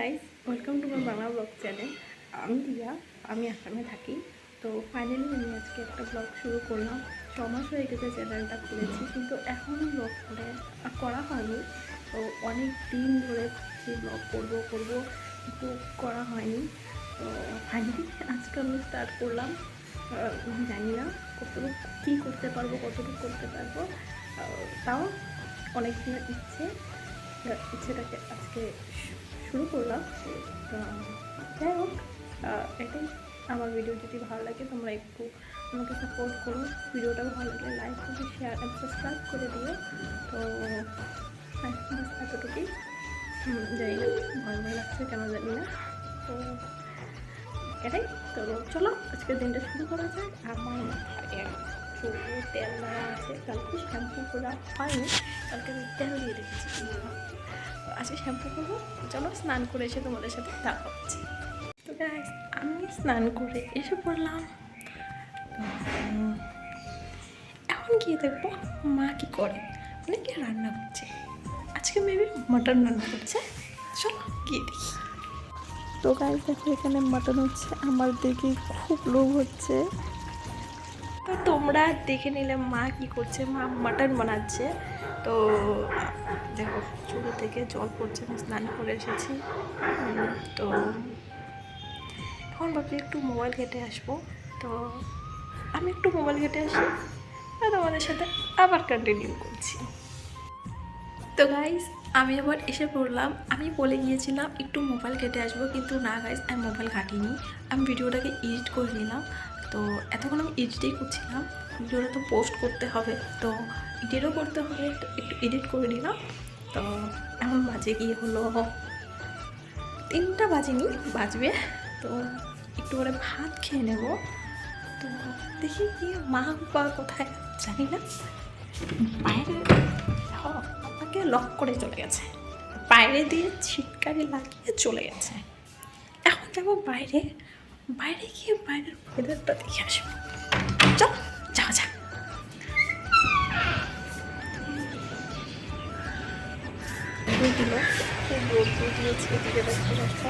Guys, welcome to my Bangla blog channel. আমি রিয়া, আমি আসামে থাকি। তো ফাইনালি আমি আজকে একটা ব্লগ শুরু করলাম। 6 মাস হয়ে গেছে চ্যানেলটা খুলেছি, কিন্তু এখনও ব্লগ করা হয়নি। তো অনেক দিন ধরে ভাবছি ব্লগ করবো কিন্তু করা হয়নি। তো ফাইনালি আজকে আমি স্টার্ট করলাম। জানি না কতটুকু কী করতে পারবো, কতটুকু করতে পারবো। তাও অনেক দিনের ইচ্ছেটাকে আজকে শুরু করলাম। তো যাই হোক, এটাই। আমার ভিডিও যদি ভালো লাগে তোমরা একটু আমাকে সাপোর্ট করো। ভিডিওটা ভালো লাগলে লাইক করে, শেয়ার অ্যান্ড সাবস্ক্রাইব করে দিও। তো বাস এতটুকুই। জানি না, ভয় লাগছে কেন জানি না। তো এটাই। তো চলো আজকের দিনটা শুরু করা যায়। আমার মাথায় চুলে তেল দেওয়া আছে, কালকে শ্যাম্পু করা হয়নি, কালকে আমি তেল দিয়ে রেখেছি। আজকে শ্যাম্পু করবো। চলো স্নান করে এসে তোমাদের সাথে দেখা হচ্ছে। তো গাইস, আমি স্নান করে এসে পড়লাম। এখন গিয়ে দেখবো মা কি করে, মানে কি রান্না করছে। আজকে মেবি মাটন রান্না করছে। চলো গিয়ে দেখি। তো গাইস দেখো, এখানে মাটন হচ্ছে, আমার দেখে খুব লোভ হচ্ছে। তো তোমরা দেখে নিলে মা কি করছে। মা মাটন বানাচ্ছে। তো দেখো, চুলো থেকে জল পড়ছে, আমি স্নান করে এসেছি। তো এখন ভাবছি একটু মোবাইল ঘেটে আসবো। তো আমি একটু মোবাইল ঘেটে আসি আর তোমাদের সাথে আবার কন্টিনিউ করছি। তো গাইস, আমি আবার এসে পড়লাম। আমি বলে গিয়েছিলাম একটু মোবাইল ঘেটে আসবো, কিন্তু না গাইস, আমি মোবাইল ঘাটিনি। আমি ভিডিওটাকে এডিট করে নিলাম। তো এতক্ষণ আমি এডিটই করছিলাম। ভিডিওটা তো পোস্ট করতে হবে, তো এডিটও করতে হবে, তো একটু এডিট করে নিলাম। তো এখন বাজে গিয়ে হলো 3টা বাজেনি, বাজবে। তো একটু করে ভাত খেয়ে নেব। তো দেখি কি মা বা কোথায় জানি না, বাইরে আমাকে লক করে চলে গেছে, বাইরে দিয়ে ছিটকারি লাগিয়ে চলে গেছে। এখন যাবো বাইরে, বাইরে গিয়ে বাইরের ওয়েদারটা দেখে আসবো। চল যাওয়া যাক। দিল খুব রোদ দিয়েছে, এদিকে দেখতে পাচ্ছ।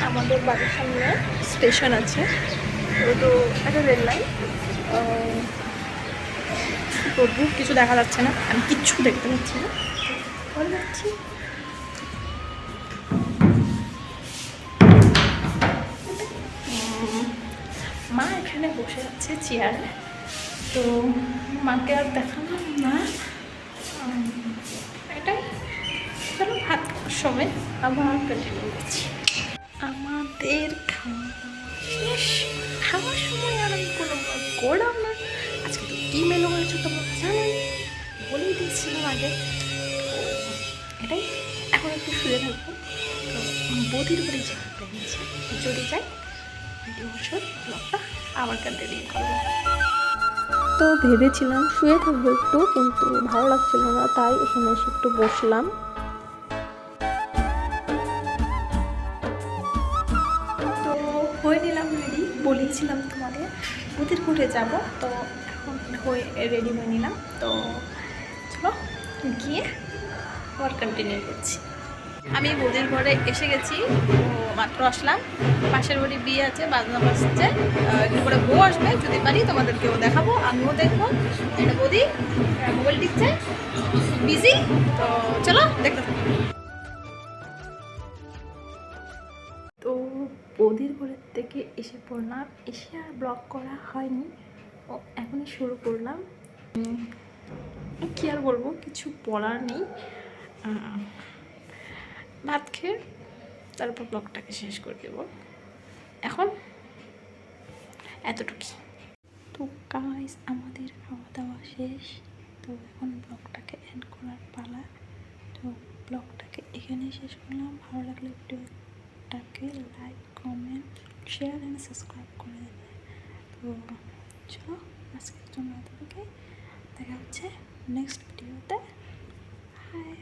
আমাদের বাড়ির সামনে স্টেশন আছে, তো একটা রেল লাইন। রোদ্দুর কিছু দেখা যাচ্ছে না, আমি কিচ্ছু দেখতে পাচ্ছি না। বলে যাচ্ছি মা এখানে বসে আছে চেয়ারে। তো মাকে আর দেখালাম না। এটাই। চলো ভাত খাওয়ার সময় আবার কন্টিনিউ করছি। আমাদের খাওয়া শেষ। খাওয়ার সময় আর আমি কোনো করলাম না। আজকে তো কী মেনু হয়েছে তোমরা জানোই, বলেই দিয়েছিলাম আগে। এটাই। এখন একটু শুয়ে থাকবো। তো বদির বাড়ি যাওয়ার প্ল্যান আছে, যদি যাই ভিডিও বছর ব্লগটা আবার কন্টিনিউ করবো। তো ভেবেছিলাম শুয়ে থাকবো একটু, কিন্তু ভালো লাগছিল না, তাই এখানে এসে একটু বসলাম। তো হয়ে নিলাম রেডি, বলেছিলাম তোমাদের বদির ঘুরে যাব। তো এখন হয়ে রেডি হয়ে নিলাম। তো চলো গিয়ে আবার কন্টিনিউ করছি। আমি বদির ঘরে এসে গেছি, তো মাত্র আসলাম। পাশের বাড়ি বিয়ে আছে, বাজনা বাজছে, একটু করে বউ আসবে, যদি পারি তোমাদেরকেও দেখাবো, আমিও দেখবো। এটা বদি মোবাইল টিপছে, বিজি। তো চলো দেখতে থাকো। তো বদির ঘরের থেকে এসে পড়লাম, এসে আর ব্লগ করা হয়নি, ও এখনই শুরু করলাম। কি আর বলবো, কিছু বলার নেই। ভাত খেয়ে তারপর ব্লগটাকে শেষ করে দেবো। এখন এতটুকুই। তো গাইস, আমাদের খাওয়া দাওয়া শেষ। তো এখন ব্লগটাকে এন্ড করার পালা। তো ব্লগটাকে এখানেই শেষ করলাম। ভালো লাগলে ভিডিওটাকে like, comment, share and subscribe করে দেবে। তো চলো আজকের জন্য এতটুকুই। দেখা হচ্ছে নেক্সট ভিডিওতে। হাই।